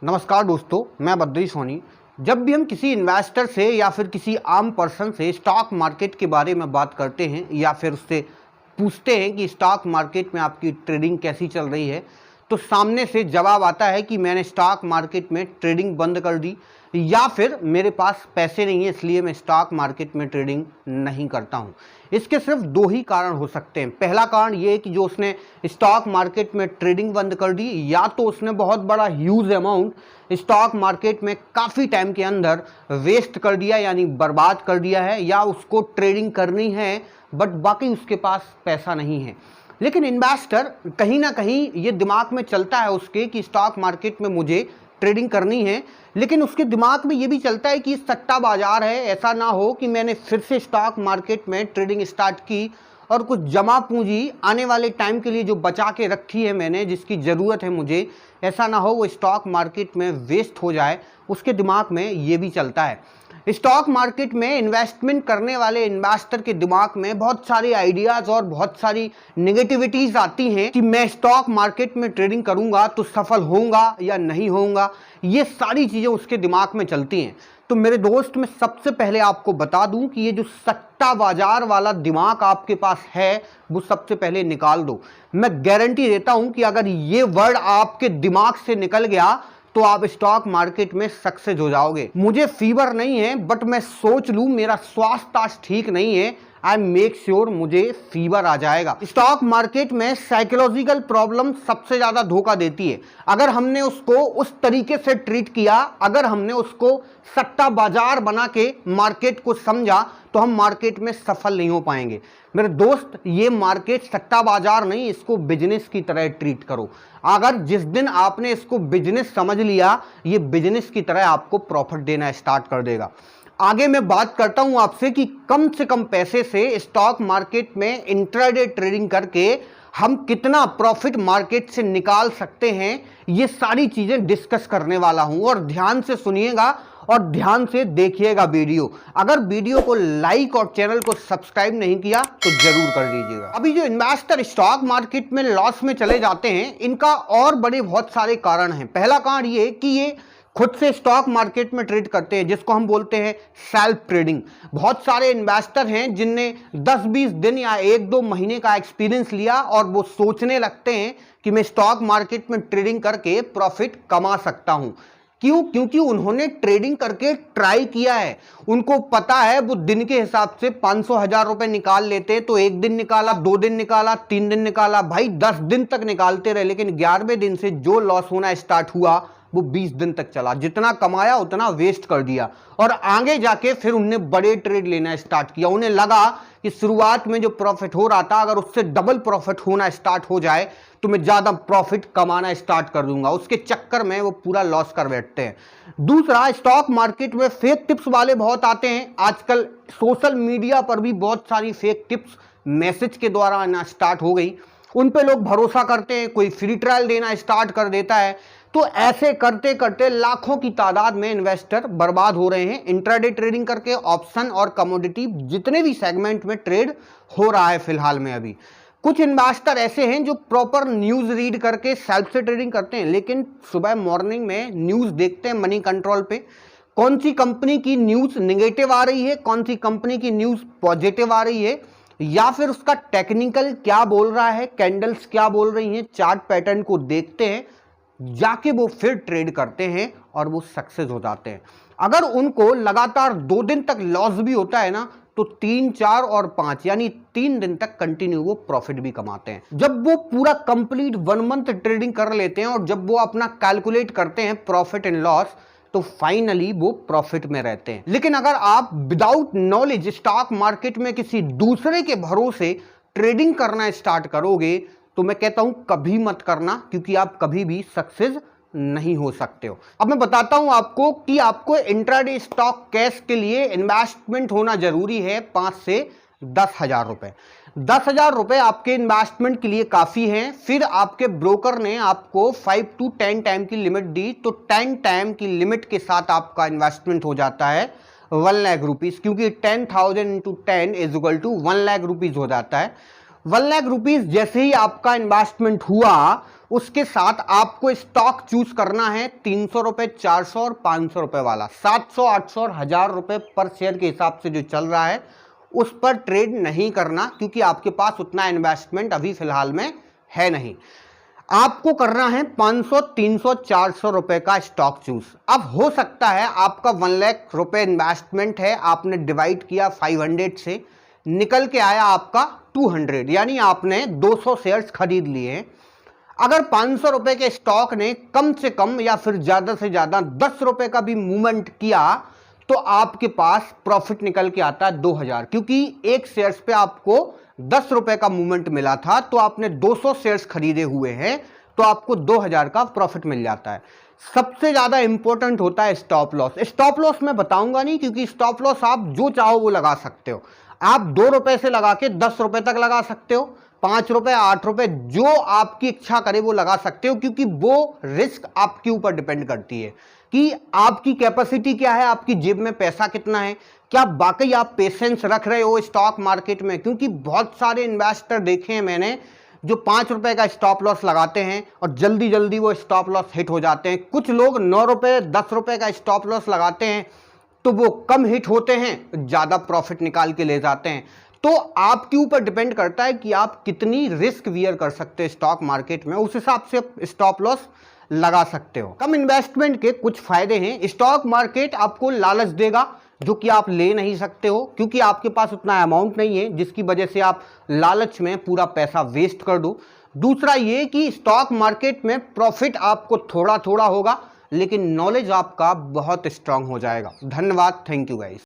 नमस्कार दोस्तों, मैं बद्री सोनी। जब भी हम किसी इन्वेस्टर से या फिर किसी आम पर्सन से स्टॉक मार्केट के बारे में बात करते हैं या फिर उससे पूछते हैं कि स्टॉक मार्केट में आपकी ट्रेडिंग कैसी चल रही है, तो सामने से जवाब आता है कि मैंने स्टॉक मार्केट में ट्रेडिंग बंद कर दी या फिर मेरे पास पैसे नहीं है इसलिए मैं स्टॉक मार्केट में ट्रेडिंग नहीं करता हूं। इसके सिर्फ दो ही कारण हो सकते हैं। पहला कारण ये है कि जो उसने स्टॉक मार्केट में ट्रेडिंग बंद कर दी, या तो उसने बहुत बड़ा ह्यूज अमाउंट स्टॉक मार्केट में काफ़ी टाइम के अंदर वेस्ट कर दिया यानी बर्बाद कर दिया है, या उसको ट्रेडिंग करनी है बट बाकी उसके पास पैसा नहीं है। लेकिन इन्वेस्टर कहीं ना कहीं ये दिमाग में चलता है उसके कि स्टॉक मार्केट में मुझे ट्रेडिंग करनी है, लेकिन उसके दिमाग में ये भी चलता है कि सट्टा बाजार है, ऐसा ना हो कि मैंने फिर से स्टॉक मार्केट में ट्रेडिंग स्टार्ट की और कुछ जमा पूंजी आने वाले टाइम के लिए जो बचा के रखी है मैंने, जिसकी ज़रूरत है मुझे, ऐसा ना हो वो स्टॉक मार्केट में वेस्ट हो जाए। उसके दिमाग में ये भी चलता है। स्टॉक मार्केट में इन्वेस्टमेंट करने वाले इन्वेस्टर के दिमाग में बहुत सारे आइडियाज़ और बहुत सारी नेगेटिविटीज़ आती हैं कि मैं स्टॉक मार्केट में ट्रेडिंग करूंगा तो सफल होऊंगा या नहीं होऊंगा। ये सारी चीज़ें उसके दिमाग में चलती हैं। तो मेरे दोस्त, मैं सबसे पहले आपको बता दूं कि ये जो सट्टा बाजार वाला दिमाग आपके पास है वो सबसे पहले निकाल दो। मैं गारंटी देता हूं कि अगर ये वर्ड आपके दिमाग से निकल गया तो आप स्टॉक मार्केट में सक्सेस हो जाओगे। मुझे फीवर नहीं है बट मैं सोच लूं मेरा स्वास्थ्य आज ठीक नहीं है, आई मेक श्योर मुझे फीवर आ जाएगा। स्टॉक मार्केट में साइकोलॉजिकल प्रॉब्लम सबसे ज्यादा धोखा देती है। अगर हमने उसको उस तरीके से ट्रीट किया, अगर हमने उसको सट्टा बाजार बना के मार्केट को समझा, तो हम मार्केट में सफल नहीं हो पाएंगे। मेरे दोस्त, ये मार्केट सट्टा बाजार नहीं, इसको बिजनेस की तरह ट्रीट करो। अगर जिस दिन आपने इसको बिजनेस समझ लिया, ये बिजनेस की तरह आपको प्रॉफिट देना स्टार्ट कर देगा। आगे मैं बात करता हूं आपसे कि कम से कम पैसे से स्टॉक मार्केट में इंट्राडे ट्रेडिंग करके हम कितना प्रॉफिट मार्केट से निकाल सकते हैं, ये सारी चीजें डिस्कस करने वाला हूं। और ध्यान से सुनिएगा और ध्यान से देखिएगा वीडियो। अगर वीडियो को लाइक और चैनल को सब्सक्राइब नहीं किया तो जरूर कर दीजिएगा। अभी जो इन्वेस्टर स्टॉक मार्केट में लॉस में चले जाते हैं, इनका और बड़े बहुत सारे कारण हैं। पहला कारण ये कि ये खुद से स्टॉक मार्केट में ट्रेड करते हैं, जिसको हम बोलते हैं सेल्फ ट्रेडिंग। बहुत सारे इन्वेस्टर हैं जिनने 10-20 दिन या 1-2 महीने का एक्सपीरियंस लिया और वो सोचने लगते हैं कि मैं स्टॉक मार्केट में ट्रेडिंग करके प्रॉफिट कमा सकता हूं। क्यों? क्योंकि उन्होंने ट्रेडिंग करके ट्राई किया है। उनको पता है वो दिन के हिसाब से 500-1000 रुपए निकाल लेते, तो 1 दिन निकाला, 2 दिन निकाला, 3 दिन निकाला, भाई 10 दिन तक निकालते रहे, लेकिन 11वें दिन से जो लॉस होना स्टार्ट हुआ वो 20 दिन तक चला। जितना कमाया उतना वेस्ट कर दिया और आगे जाके फिर उनने बड़े ट्रेड लेना स्टार्ट किया। उन्हें लगा कि शुरुआत में जो प्रॉफिट हो रहा था, अगर उससे डबल प्रॉफिट होना स्टार्ट हो जाए तो मैं ज्यादा प्रॉफिट कमाना स्टार्ट कर दूंगा। उसके चक्कर में वो पूरा लॉस कर बैठते हैं। दूसरा, स्टॉक मार्केट में फेक टिप्स वाले बहुत आते हैं। आजकल सोशल मीडिया पर भी बहुत सारी फेक टिप्स मैसेज के द्वारा आना स्टार्ट हो गई। उन पे लोग भरोसा करते हैं, कोई फ्री ट्रायल देना स्टार्ट कर देता है। तो ऐसे करते करते लाखों की तादाद में इन्वेस्टर बर्बाद हो रहे हैं। इंट्राडे ट्रेडिंग करके ऑप्शन और कमोडिटी जितने भी सेगमेंट में ट्रेड हो रहा है फिलहाल में अभी। कुछ इन्वेस्टर ऐसे हैं जो प्रॉपर न्यूज रीड करके सेल्फ से ट्रेडिंग करते हैं, लेकिन सुबह मॉर्निंग में न्यूज देखते हैं मनी कंट्रोल पे, कौन सी कंपनी की न्यूज निगेटिव आ रही है, कौन सी कंपनी की न्यूज पॉजिटिव आ रही है, या फिर उसका टेक्निकल क्या बोल रहा है, कैंडल्स क्या बोल रही हैं, चार्ट पैटर्न को देखते हैं, जाके वो फिर ट्रेड करते हैं और वो सक्सेस हो जाते हैं। अगर उनको लगातार 2 दिन तक लॉस भी होता है ना, तो 3, 4 और 5 यानी 3 दिन तक कंटिन्यू वो प्रॉफिट भी कमाते हैं। जब वो पूरा कंप्लीट 1 मंथ ट्रेडिंग कर लेते हैं और जब वो अपना कैलकुलेट करते हैं प्रॉफिट एंड लॉस, तो फाइनली वो प्रॉफिट में रहते हैं। लेकिन अगर आप विदाउट नॉलेज स्टॉक मार्केट में किसी दूसरे के भरोसे ट्रेडिंग करना स्टार्ट करोगे, तो मैं कहता हूं कभी मत करना, क्योंकि आप कभी भी सक्सेस नहीं हो सकते हो। अब मैं बताता हूं आपको कि आपको इंट्राडे स्टॉक कैश के लिए इन्वेस्टमेंट होना जरूरी है 5 से 10,000 रुपए। 10,000 रुपए आपके इन्वेस्टमेंट के लिए काफी है। फिर आपके ब्रोकर ने आपको 5 to 10 टाइम की लिमिट दी, तो 10 टाइम की लिमिट के साथ आपका इन्वेस्टमेंट हो जाता है 1 लाख रुपीज, क्योंकि 10,000 × 10 = 1 लाख रुपीज हो जाता है। 1 लाख रुपीज जैसे ही आपका इन्वेस्टमेंट हुआ, उसके साथ आपको स्टॉक चूज करना है 300 रुपए, 400 और 500 रुपए वाला। 700, 800 और 1000 रुपए पर शेयर के हिसाब से जो चल रहा है उस पर ट्रेड नहीं करना, क्योंकि आपके पास उतना इन्वेस्टमेंट अभी फिलहाल में है नहीं। आपको करना है 500, 300, 400 रुपए का स्टॉक चूज। अब हो सकता है आपका 1 लाख रुपए इन्वेस्टमेंट है, आपने डिवाइड किया 500 से, निकल के आया आपका 200, यानी आपने 200 शेयर्स खरीद लिए। अगर 500 रुपए के स्टॉक ने कम से कम या फिर ज्यादा से ज्यादा 10 रुपए का भी मूवमेंट किया तो आपके पास प्रॉफिट निकल के आता है 2000, क्योंकि एक शेयर्स पे आपको 10 रुपए का मूवमेंट मिला था, तो आपने 200 शेयर्स खरीदे हुए हैं तो आपको 2000 का प्रॉफिट मिल जाता है। सबसे ज्यादा इंपॉर्टेंट होता है स्टॉप लॉस। स्टॉप लॉस मैं बताऊंगा नहीं, क्योंकि स्टॉप लॉस आप जो चाहो वो लगा सकते हो। आप 2 रुपए से लगा के 10 रुपए तक लगा सकते हो, 5 रुपए, 8 रुपए, जो आपकी इच्छा करे वो लगा सकते हो, क्योंकि वो रिस्क आपके ऊपर डिपेंड करती है कि आपकी कैपेसिटी क्या है, आपकी जेब में पैसा कितना है, क्या वाकई आप पेशेंस रख रहे हो स्टॉक मार्केट में। क्योंकि बहुत सारे इन्वेस्टर देखे हैं मैंने जो 5 रुपए का स्टॉप लॉस लगाते हैं और जल्दी जल्दी वो स्टॉप लॉस हिट हो जाते हैं। कुछ लोग 9 रुपए, 10 रुपए का स्टॉप लॉस लगाते हैं तो वो कम हिट होते हैं, ज़्यादा प्रॉफिट निकाल के ले जाते हैं। तो आपके ऊपर डिपेंड करता है कि आप कितनी रिस्क वियर कर सकते हैं स्टॉक मार्केट में, उस हिसाब से आप स्टॉप लॉस लगा सकते हो। कम इन्वेस्टमेंट के कुछ फायदे हैं। स्टॉक मार्केट आपको लालच देगा जो कि आप ले नहीं सकते हो, क्योंकि आपके पास उतना अमाउंट नहीं है जिसकी वजह से आप लालच में पूरा पैसा वेस्ट कर दो। दूसरा ये कि स्टॉक मार्केट में प्रॉफिट आपको थोड़ा थोड़ा होगा, लेकिन नॉलेज आपका बहुत स्ट्रांग हो जाएगा। धन्यवाद, थैंक यू गाइस।